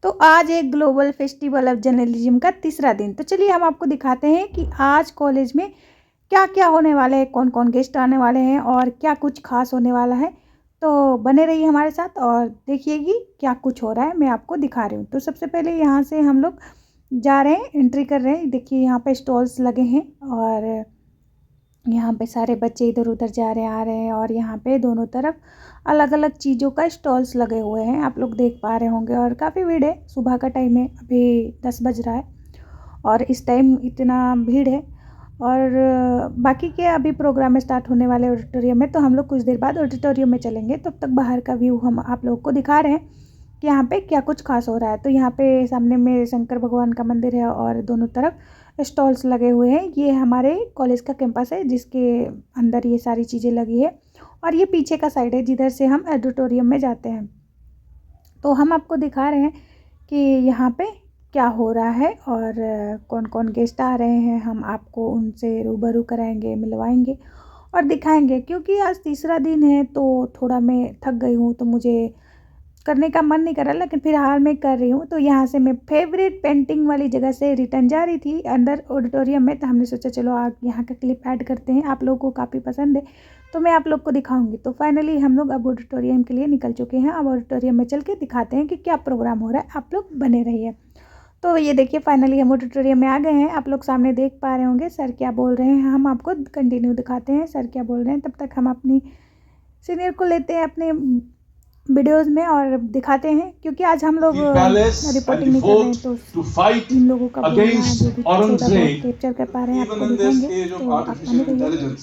तो आज एक ग्लोबल फेस्टिवल ऑफ जर्नलिज्म का तीसरा दिन। तो चलिए हम आपको दिखाते हैं कि आज कॉलेज में क्या क्या होने वाला है, कौन कौन गेस्ट आने वाले हैं और क्या कुछ खास होने वाला है। तो बने रहिए हमारे साथ और देखिए कि क्या कुछ हो रहा है, मैं आपको दिखा रही हूँ। तो सबसे पहले यहाँ से हम लोग जा रहे हैं, एंट्री कर रहे हैं। देखिए यहाँ पे स्टॉल्स लगे हैं और यहाँ पे सारे बच्चे इधर उधर जा रहे हैं, आ रहे हैं। और यहाँ पे दोनों तरफ अलग अलग चीज़ों का स्टॉल्स लगे हुए हैं, आप लोग देख पा रहे होंगे। और काफ़ी भीड़ है, सुबह का टाइम है, अभी 10 बज रहा है और इस टाइम इतना भीड़ है। और बाकी के अभी प्रोग्राम स्टार्ट होने वाले ऑडिटोरियम में, तो हम लोग कुछ देर बाद ऑडिटोरियम में चलेंगे। तब तक बाहर का व्यू हम आप लोगों को दिखा रहे हैं कि यहाँ पे क्या कुछ खास हो रहा है। तो यहाँ पे सामने में शंकर भगवान का मंदिर है और दोनों तरफ स्टॉल्स लगे हुए हैं। ये हमारे कॉलेज का कैंपस है जिसके अंदर ये सारी चीज़ें लगी है। और ये पीछे का साइड है जिधर से हम ऑडिटोरियम में जाते हैं। तो हम आपको दिखा रहे हैं कि यहाँ पे क्या हो रहा है और कौन कौन गेस्ट आ रहे हैं। हम आपको उनसे रूबरू कराएंगे, मिलवाएंगे और दिखाएंगे। क्योंकि आज तीसरा दिन है तो थोड़ा मैं थक गई हूँ, तो मुझे करने का मन नहीं कर रहा, लेकिन फिर हाल में कर रही हूँ। तो यहाँ से मैं फेवरेट पेंटिंग वाली जगह से रिटर्न जा रही थी अंदर ऑडिटोरियम में। तो हमने सोचा चलो आप यहाँ का क्लिप ऐड करते हैं, आप लोगों को काफ़ी पसंद है तो मैं आप लोग को दिखाऊंगी। तो फाइनली हम लोग अब ऑडिटोरियम के लिए निकल चुके हैं। अब ऑडिटोरियम में चल के दिखाते हैं कि क्या प्रोग्राम हो रहा है, आप लोग बने रहिए। तो ये देखिए फाइनली हम ऑडिटोरियम में आ गए हैं। आप लोग सामने देख पा रहे होंगे सर क्या बोल रहे हैं, हम आपको कंटिन्यू दिखाते हैं सर क्या बोल रहे हैं। तब तक हम अपनी सीनियर को लेते हैं अपने वीडियोज़ में और दिखाते हैं। क्योंकि आज हम लोग रिपोर्टिंग नहीं कर रहे हैं, तो इन लोगों का बोलना जो भी थोड़ा बहुत कैप्चर कर पा रहे हैं आपको दिखाएंगे। तो आप बने रहिए।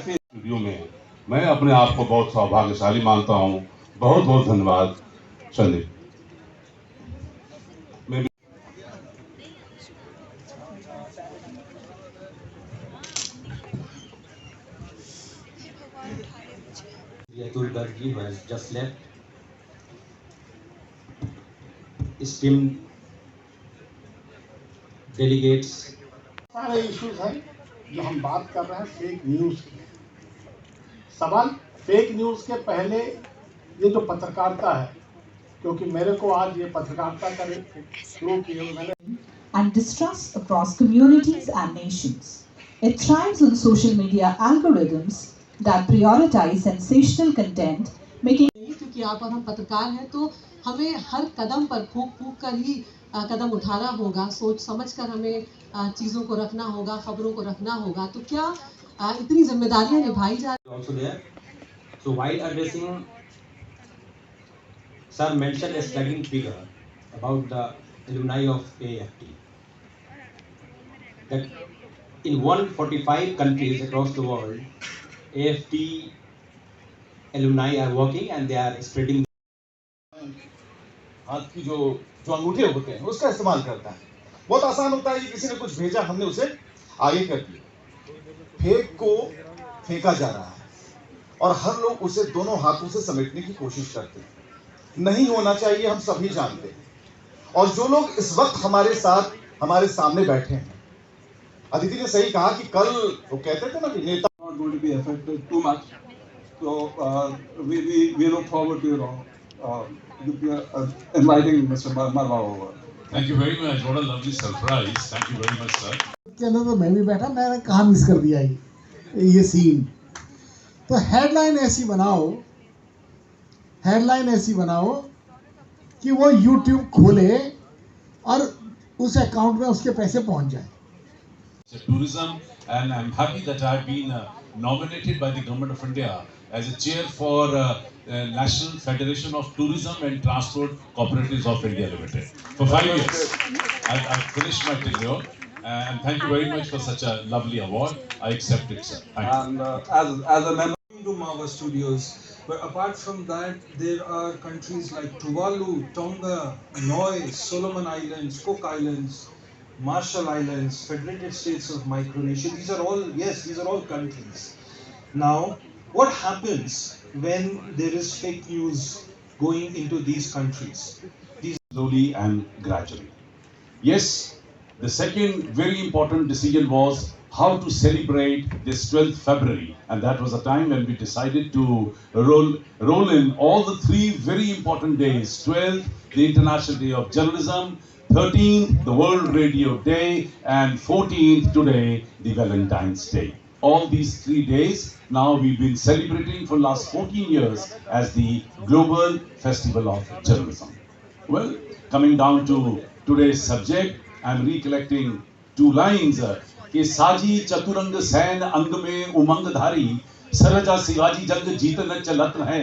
स्टूडियो में मैं अपने आप को बहुत सौभाग्यशाली मानता हूँ। बहुत बहुत धन्यवाद Sandeep. Atul Gargi, who has just left, esteemed delegates. सारे इश्यूज हैं जो हम बात कर रहे हैं फेक न्यूज़ की। सवाल फेक न्यूज़ के पहले ये जो पत्रकारिता है, क्योंकि मेरे को आज ये पत्रकारिता का शुरू किया मैंने। And distrust across communities and nations. It thrives on social media algorithms that prioritize sensational content, making क्योंकि आप और हम पत्रकार हैं तो हमें हर कदम पर फूंक फूंक कर ही कदम उठाना होगा, सोच समझ कर हमें चीज़ों को रखना होगा, खबरों को रखना होगा। तो क्या इतनी जिम्मेदारियां निभाई जा रही Also there. So while addressing, Sir mentioned a staggering figure about the alumni of AFT. That in 145 countries across the world, AFT alumni are working and they are spreading. हाथ की जो अंगूठे होते हैं उसका इस्तेमाल करता है। बहुत आसान होता है कि किसी ने कुछ भेजा, हमने उसे आगे कर दिया। फेक को फेंका जा रहा है और हर लोग उसे दोनों हाथों से समेटने की कोशिश करते हैं। नहीं होना चाहिए, हम सभी जानते हैं। और जो लोग इस वक्त हमारे साथ हमारे सामने बैठे हैं, अदिति ने सही कहा कि कल वो कहते थे ना कि नेता not going to be affected too much. So we look forward to inviting Mr. Marwa over. Thank you very much. What a lovely surprise. Thank you very much, sir. के अंदर तो मैं भी बैठा, मैंने कहाँ मिस कर दिया ये सीन। तो हेडलाइन ऐसी बनाओ कि वो YouTube खोले और उस अकाउंट में उसके पैसे पहुंच जाए। Tourism, and I'm happy that I've been nominated by the Government of India as a chair for National Federation of Tourism and Transport Cooperatives of India Limited for 5 years. I've finished my tenure and thank you very much for such a lovely award. I accept it, sir. Thank you. And as a member to Marwa Studios, but apart from that, there are countries like Tuvalu, Tonga, Niue, Solomon Islands, Cook Islands, Marshall Islands, Federated States of Micronesia. These are all countries. Now, what happens when there is fake news going into these countries? Slowly and gradually. Yes, the second very important decision was how to celebrate this 12th February, and that was a time when we decided to roll in all the three very important days: 12th, the International Day of Journalism; 13th, the World Radio Day; and 14th, today, the Valentine's Day. All these 3 days now we've been celebrating for last 14 years as the Global Festival of Journalism. Well, coming down to today's subject, I'm recollecting 2 lines. कि साजी चतुरंग San अंग में उमंग धारी, सरजा शिवाजी जंग जीतन चलत है,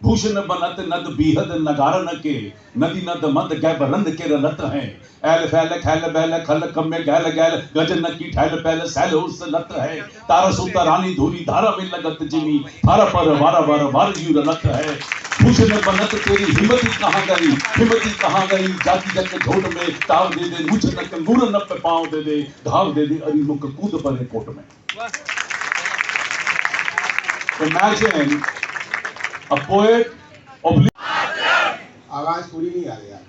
भूषण बनत नद बीहद नगारन के, नदी नद मद गैबरन के रलत हैं, ऐल फैल खैल बैल खल कम्मे गैल गैल, गजन की ठैल पैल सैल उस लत है, तारा सुता रानी धूरी धारा में लगत जिमी, थारा पर वारा वारा वार यू रलत है, भूषण बनत तेरी हिम्मती कहाँ गई, जाति जग झोट में ताव दे दे, मुझ नक नूर न पे पाँव दे दे, घाव दे दे अरी मुख कूद पड़े कोट में. Imagine a poet of आवाज पूरी नहीं आ रही यार,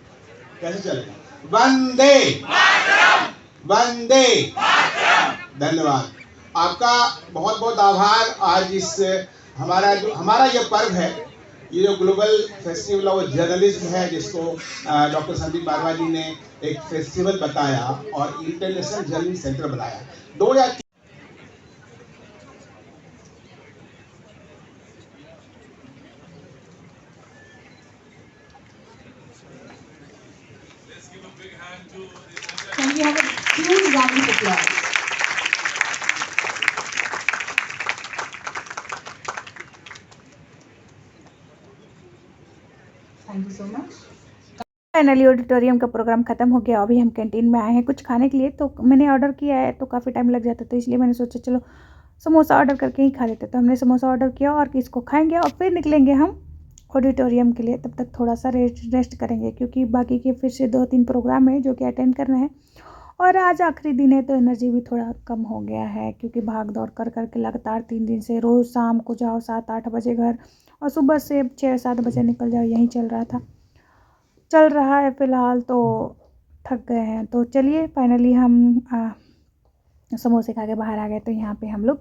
कैसे चलेगा? वंदे वंदे. धन्यवाद आपका, बहुत बहुत आभार. आज इस हमारा ये पर्व है, ये जो ग्लोबल फेस्टिवल ऑफ जर्नलिज्म है, जिसको डॉक्टर संदीप बारवा जी ने एक फेस्टिवल बताया और इंटरनेशनल जर्नलिस्ट सेंटर बनाया. 2003 Can we have a huge round of applause? Thank you so much. Finally auditorium का प्रोग्राम ख़त्म हो गया. अभी हम कैंटीन में आए हैं कुछ खाने के लिए. तो मैंने ऑर्डर किया है तो काफ़ी टाइम लग जाता, तो इसलिए मैंने सोचा चलो समोसा ऑर्डर करके ही खा लेते. तो हमने समोसा ऑर्डर किया और इसको खाएंगे और फिर निकलेंगे हम ऑडिटोरियम के लिए. तब तक थोड़ा सा रेस्ट करेंगे क्योंकि बाकी के फिर से 2-3 प्रोग्राम है जो कि अटेंड करना है. और आज आखिरी दिन है तो एनर्जी भी थोड़ा कम हो गया है क्योंकि भाग दौड़ कर के लगातार 3 दिन से रोज़ शाम को जाओ 7-8 बजे घर और सुबह से 6-7 बजे निकल जाओ, यही चल रहा है फ़िलहाल. तो थक गए हैं. तो चलिए फाइनली हम समोसे खा के बाहर आ गए. तो यहाँ पे हम लोग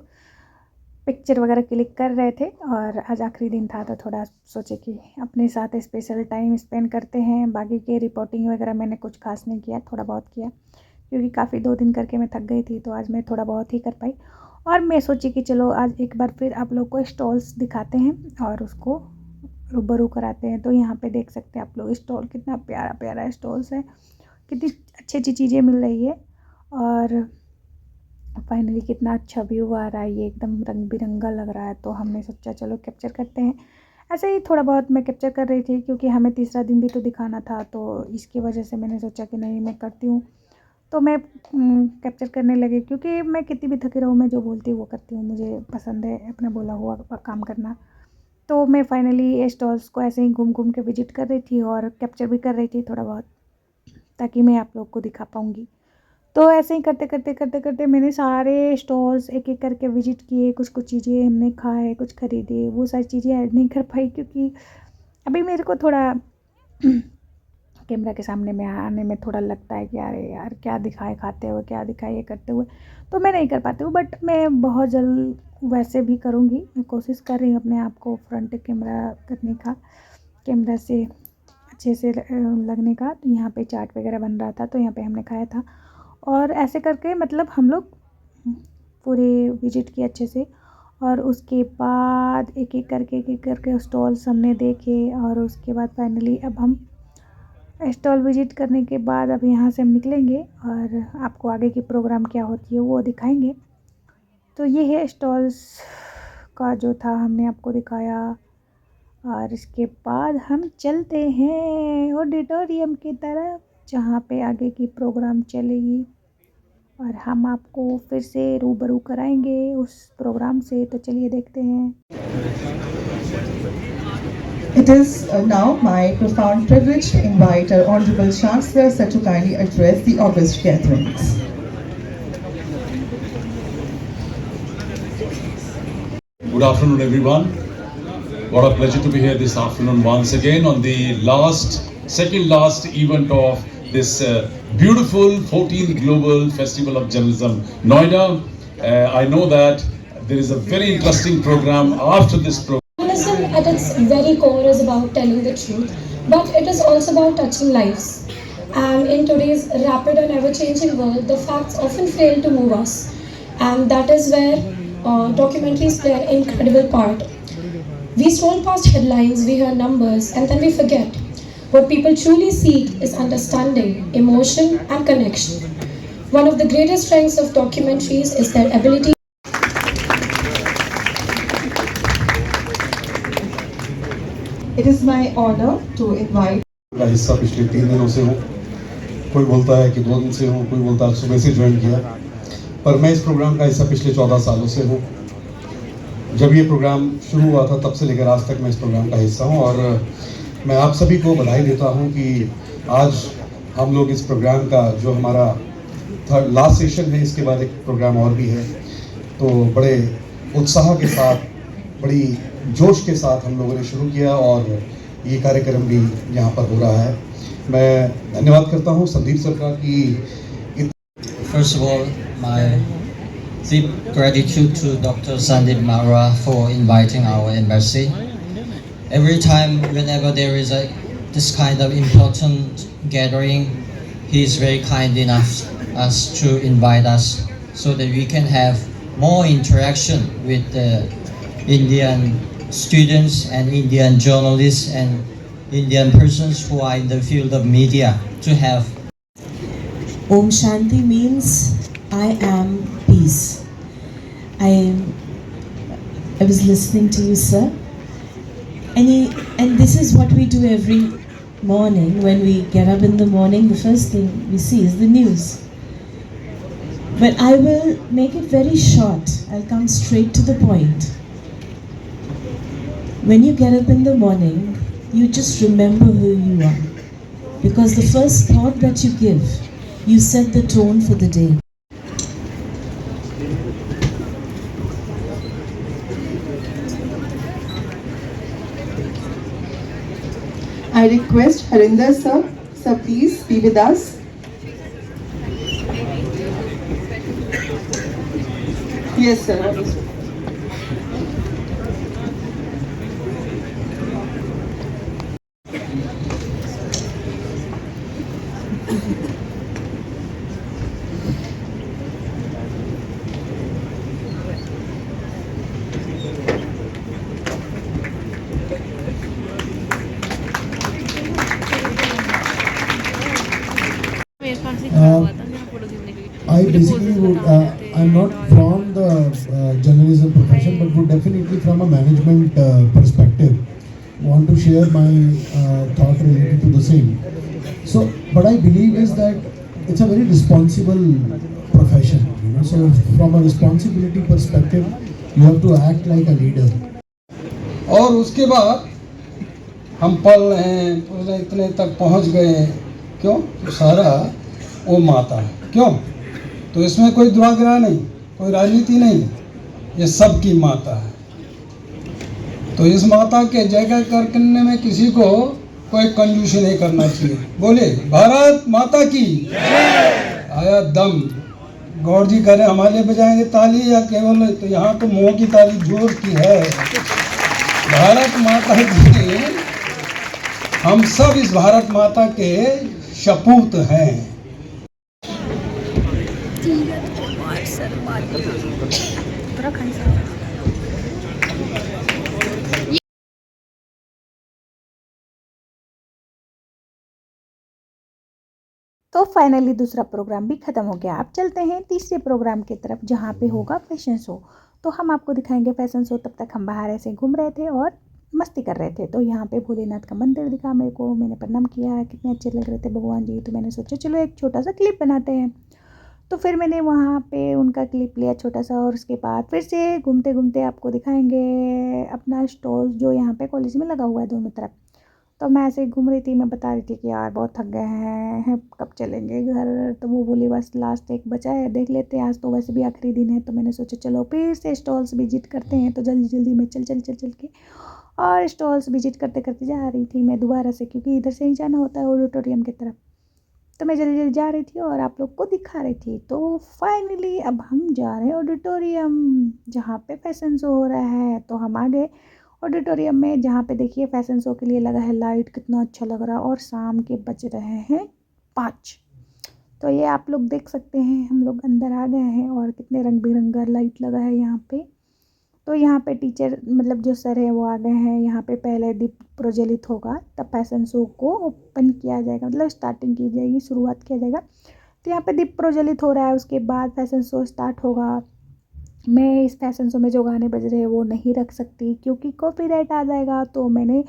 पिक्चर वगैरह क्लिक कर रहे थे और आज आखिरी दिन था तो थोड़ा सोचे कि अपने साथ स्पेशल टाइम स्पेंड करते हैं. बाकी के रिपोर्टिंग वगैरह मैंने कुछ खास नहीं किया, थोड़ा बहुत किया क्योंकि काफ़ी 2 दिन करके मैं थक गई थी. तो आज मैं थोड़ा बहुत ही कर पाई और मैं सोची कि चलो आज एक बार फिर आप लोग को स्टॉल्स दिखाते हैं और उसको रूबरू कराते हैं. तो यहाँ पे देख सकते हैं आप लोग स्टॉल, कितना प्यारा प्यारा स्टॉल्स है, कितनी अच्छी अच्छी चीज़ें मिल रही है और फाइनली कितना अच्छा व्यू आ रहा है. ये एकदम रंग बिरंगा लग रहा है. तो हमने सोचा चलो कैप्चर करते हैं. ऐसे ही थोड़ा बहुत मैं कैप्चर कर रही थी क्योंकि हमें तीसरा दिन भी तो दिखाना था, तो इसकी वजह से मैंने सोचा कि नहीं मैं करती हूँ. तो मैं कैप्चर करने लगी क्योंकि मैं कितनी भी थकी रहूँ, मैं जो बोलती हूँ वो करती हूँ. मुझे पसंद है अपना बोला हुआ काम करना. तो मैं फाइनली स्टॉल्स को ऐसे ही घूम घूम के विजिट कर रही थी और कैप्चर भी कर रही थी थोड़ा बहुत, ताकि मैं आप लोग को दिखा पाऊँगी. तो ऐसे ही करते मैंने सारे स्टॉल्स एक एक करके विजिट किए. कुछ चीज़ें हमने खाए, कुछ ख़रीदे. वो सारी चीज़ें ऐड नहीं कर पाई क्योंकि अभी मेरे को थोड़ा कैमरा के सामने में आने में थोड़ा लगता है कि अरे यार क्या दिखाए खाते हुए, क्या दिखाए ये करते हुए, तो मैं नहीं कर पाती हूँ. बट मैं बहुत जल्द वैसे भी करूँगी. मैं कोशिश कर रही हूँ अपने आप को फ्रंट कैमरा करने का, कैमरा से अच्छे से लगने का. तो यहाँ पे चाट वगैरह बन रहा था तो यहाँ पे हमने खाया था और ऐसे करके मतलब हम लोग पूरे विजिट किए अच्छे से. और उसके बाद एक एक करके स्टॉल्स हमने देखे और उसके बाद फाइनली अब हम स्टॉल विजिट करने के बाद अब यहाँ से हम निकलेंगे और आपको आगे की प्रोग्राम क्या होती है वो दिखाएंगे. तो ये है स्टॉल्स का जो था हमने आपको दिखाया और इसके बाद हम चलते हैं ऑडिटोरियम की तरफ जहाँ पे आगे की प्रोग्राम चलेगी और हम आपको फिर से रूबरू कराएंगे उस प्रोग्राम से. तो चलिए देखते हैं. It is now my profound privilege to invite our Honorable Chancellor Sir to kindly address the August gatherings. Good afternoon, everyone. What a pleasure to be here this afternoon once again on the second last event of this beautiful 14th Global Festival of Journalism, Noida. I know that there is a very interesting program after this program. Journalism at its very core is about telling the truth, but it is also about touching lives. And in today's rapid and ever-changing world, the facts often fail to move us. And that is where documentaries play an incredible part. We scroll past headlines, we hear numbers, and then we forget. What people truly seek is understanding, emotion, and connection. One of the greatest strengths of documentaries is their ability. It is my honor to invite. का हिस्सा पिछले 3 दिनों से हूँ। कोई बोलता है कि 2 दिन से हूँ, कोई बोलता है सुबह से ज्वाइन किया, पर मैं इस प्रोग्राम का हिस्सा पिछले 14 सालों से हूँ। जब ये प्रोग्राम शुरू हुआ था तब से लेकर आज तक मैं इस प्रोग्राम का हिस्सा हूँ और मैं आप सभी को बधाई देता हूँ कि आज हम लोग इस प्रोग्राम का जो हमारा लास्ट सेशन है, इसके बाद एक प्रोग्राम और भी है, तो बड़े उत्साह के साथ, बड़ी जोश के साथ हम लोगों ने शुरू किया और ये कार्यक्रम भी यहाँ पर हो रहा है। मैं धन्यवाद करता हूँ संदीप सर का कि First of all, my deep gratitude to Dr. Sandeep Mara for inviting our embassy. Every time, whenever there is this kind of important gathering, he is very kind enough us to invite us so that we can have more interaction with the Indian students and Indian journalists and Indian persons who are in the field of media to have. Om Shanti means I am peace. I was listening to you, sir, and this is what we do every morning. When we get up in the morning, the first thing we see is the news. But I will make it very short. I'll come straight to the point. When you get up in the morning, you just remember who you are. Because the first thought that you give, you set the tone for the day. I request Harinder sir, please be with us. Yes, sir. I basically would, I'm not from the journalism profession, but would definitely from a management perspective want to share my thought related to the same. So, what I believe is that it's a very responsible profession, you know. So, from a responsibility perspective, you have to act like a leader. और उसके बाद हम पढ़ रहे हैं, पूरे इतने तक पहुंच गए हैं, क्यों? तो सारा वो माता है, क्यों? तो इसमें कोई दुआग्रह नहीं, कोई राजनीति नहीं, ये सबकी माता है। तो इस माता के जयकार करने में किसी को कोई कंजूसी नहीं करना चाहिए। बोले भारत माता की आया दम। गौर जी करें हमारे लिए बजाएंगे ताली या केवल, तो यहाँ तो मुंह की ताली जोर की है। भारत माता की, हम सब इस भारत माता के सपूत हैं। तो फाइनली दूसरा प्रोग्राम भी ख़त्म हो गया। अब चलते हैं तीसरे प्रोग्राम की तरफ जहाँ पे होगा फैशन शो। तो हम आपको दिखाएंगे फैशन शो। तब तक हम बाहर ऐसे घूम रहे थे और मस्ती कर रहे थे। तो यहाँ पे भोलेनाथ का मंदिर दिखा मेरे को, मैंने प्रणाम किया, कितने अच्छे लग रहे थे भगवान जी। तो मैंने सोचा चलो एक छोटा सा क्लिप बनाते हैं। तो फिर मैंने वहाँ पे उनका क्लिप लिया छोटा सा, और उसके बाद फिर से घूमते घूमते आपको दिखाएंगे अपना स्टॉल जो यहाँ पे कॉलेज में लगा हुआ है दोनों तरफ। तो मैं ऐसे घूम रही थी, मैं बता रही थी कि यार बहुत थक गए हैं, कब चलेंगे घर। तो वो बोली बस लास्ट एक बचा है, देख लेते हैं, आज तो वैसे भी आखिरी दिन है। तो मैंने सोचा चलो फिर से स्टॉल्स विजिट करते हैं। तो जल्दी जल्दी में चल के और स्टॉल्स विजिट करते करते जा रही थी मैं दोबारा से, क्योंकि इधर से ही जाना होता है ऑडिटोरियम की तरफ। तो मैं जल्दी जल्दी जा रही थी और आप लोग को दिखा रही थी। तो फाइनली अब हम जा रहे हैं ऑडिटोरियम जहाँ पे फैशन शो हो रहा है। तो हम आ गए ऑडिटोरियम में, जहाँ पे देखिए फैशन शो के लिए लगा है लाइट, कितना अच्छा लग रहा है। और शाम के बज रहे हैं 5। तो ये आप लोग देख सकते हैं, हम लोग अंदर आ गए हैं और कितने रंग बिरंगा लाइट लगा है यहाँ पे। तो यहाँ पे टीचर मतलब जो सर है वो आ गए हैं। यहाँ पे पहले दीप प्रज्वलित होगा, तब फैशन शो को ओपन किया जाएगा, मतलब स्टार्टिंग की जाएगी, शुरुआत किया जाएगा। तो यहाँ पे दीप प्रज्वलित हो रहा है, उसके बाद फैशन शो स्टार्ट होगा। मैं इस फैशन शो में जो गाने बज रहे हैं वो नहीं रख सकती क्योंकि कॉपीराइट आ जाएगा, तो मैंने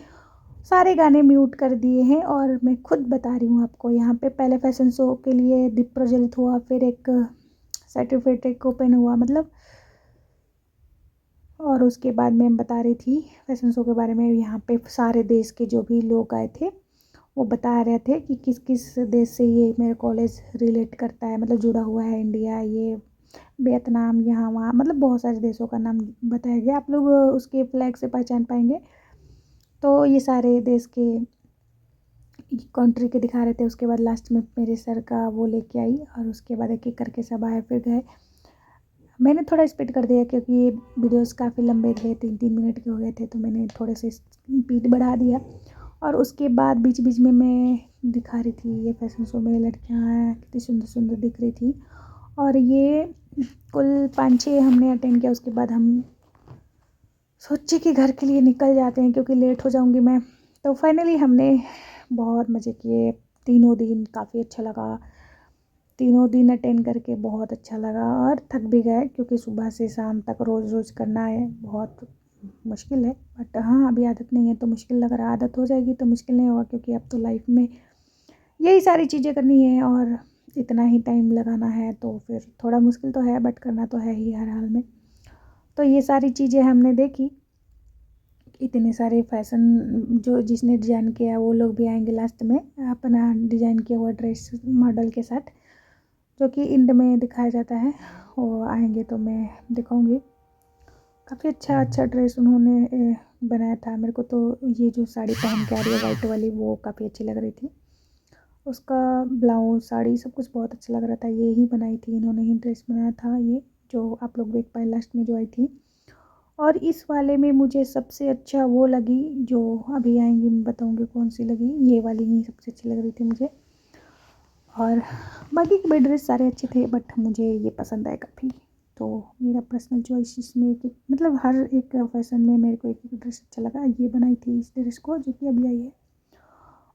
सारे गाने म्यूट कर दिए हैं। और मैं खुद बता रही हूँ आपको, यहाँ पे पहले फैशन शो के लिए दीप प्रज्वलित हुआ, फिर एक सर्टिफिकेट ओपन हुआ मतलब, और उसके बाद मैं बता रही थी फैशन शो के बारे में। यहाँ पे सारे देश के जो भी लोग आए थे वो बता रहे थे कि किस किस देश से ये मेरा कॉलेज रिलेट करता है, मतलब जुड़ा हुआ है। इंडिया, ये वियतनाम, यहाँ वहाँ, मतलब बहुत सारे देशों का नाम बताया गया। आप लोग उसके फ्लैग से पहचान पाएंगे। तो ये सारे देश के कंट्री के दिखा रहे थे। उसके बाद लास्ट में मेरे सर का वो लेके आई और उसके बाद एक एक करके सब आए, फिर गए। मैंने थोड़ा स्पीड कर दिया क्योंकि ये वीडियोस काफ़ी लंबे थे, 3-3 मिनट के हो गए थे, तो मैंने थोड़े से स्पीड बढ़ा दिया। और उसके बाद बीच बीच में मैं दिखा रही थी ये फैशन शो में लड़कियाँ कितनी सुंदर सुंदर दिख रही थी। और ये कुल 5-6 हमने अटेंड किया। उसके बाद हम सोचे कि घर के लिए निकल जाते हैं क्योंकि लेट हो जाऊंगी मैं। तो फाइनली हमने बहुत मज़े किए, तीनों दिन काफ़ी अच्छा लगा। तीनों दिन अटेंड करके बहुत अच्छा लगा और थक भी गए क्योंकि सुबह से शाम तक रोज़ रोज़ करना है, बहुत मुश्किल है। बट हाँ, अभी आदत नहीं है तो मुश्किल लग रहा है, आदत हो जाएगी तो मुश्किल नहीं होगा क्योंकि अब तो लाइफ में यही सारी चीज़ें करनी है और इतना ही टाइम लगाना है, तो फिर थोड़ा मुश्किल तो है बट करना तो है ही हर हाल में। तो ये सारी चीज़ें हमने देखी। इतने सारे फैशन जो जिसने डिज़ाइन किया वो लोग भी आएंगे लास्ट में अपना डिज़ाइन किया हुआ ड्रेस मॉडल के साथ, जो कि इंड में दिखाया जाता है। वो आएंगे तो मैं दिखाऊंगी। काफ़ी अच्छा ड्रेस उन्होंने बनाया था। मेरे को तो ये जो साड़ी पहन के आ रही है वाइट वाली, वो काफ़ी अच्छी लग रही थी। उसका ब्लाउज, साड़ी सब कुछ बहुत अच्छा लग रहा था। ये ही बनाई थी इन्होंने, ही ड्रेस बनाया था ये जो आप लोग देख पाए लास्ट में जो आई थी। और इस वाले में मुझे सबसे अच्छा वो लगी जो अभी आएंगी, मैं बताऊंगी कौन सी लगी। ये वाली ही सबसे अच्छी लग रही थी मुझे। और बाकी के भी ड्रेस सारे अच्छे थे बट मुझे ये पसंद आए काफ़ी। तो मेरा पर्सनल चॉइस इसमें मतलब हर एक फैशन में मेरे को एक ड्रेस अच्छा लगा। ये बनाई थी इस ड्रेस को जो कि अभी आई है।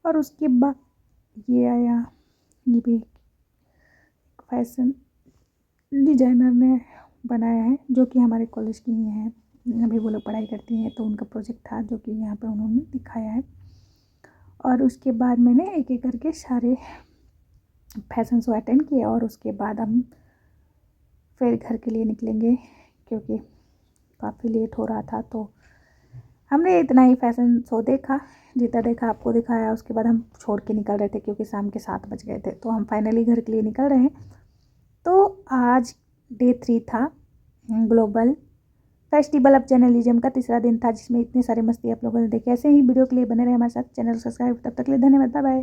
और उसके बाद ये आया, ये भी फैशन डिजाइनर ने बनाया है जो कि हमारे कॉलेज की ही है। अभी वो लोग पढ़ाई करती हैं तो उनका प्रोजेक्ट था जो कि यहाँ पे उन्होंने दिखाया है। और उसके बाद मैंने एक एक करके सारे फैशन शो अटेंड किए और उसके बाद हम फिर घर के लिए निकलेंगे क्योंकि काफ़ी लेट हो रहा था। तो हमने इतना ही फैशन शो देखा, जितना देखा आपको दिखाया। उसके बाद हम छोड़ के निकल रहे थे क्योंकि शाम के 7 बज गए थे। तो हम फाइनली घर के लिए निकल रहे हैं। तो आज डे 3 था, ग्लोबल फेस्टिवल ऑफ जर्नलिज्म का तीसरा दिन था, जिसमें इतनी सारी मस्ती आप लोगों ने देखी। ऐसे ही वीडियो के लिए बने रहे हमारे साथ, चैनल सब्सक्राइब। तब तक के लिए धन्यवाद, बाय बाय।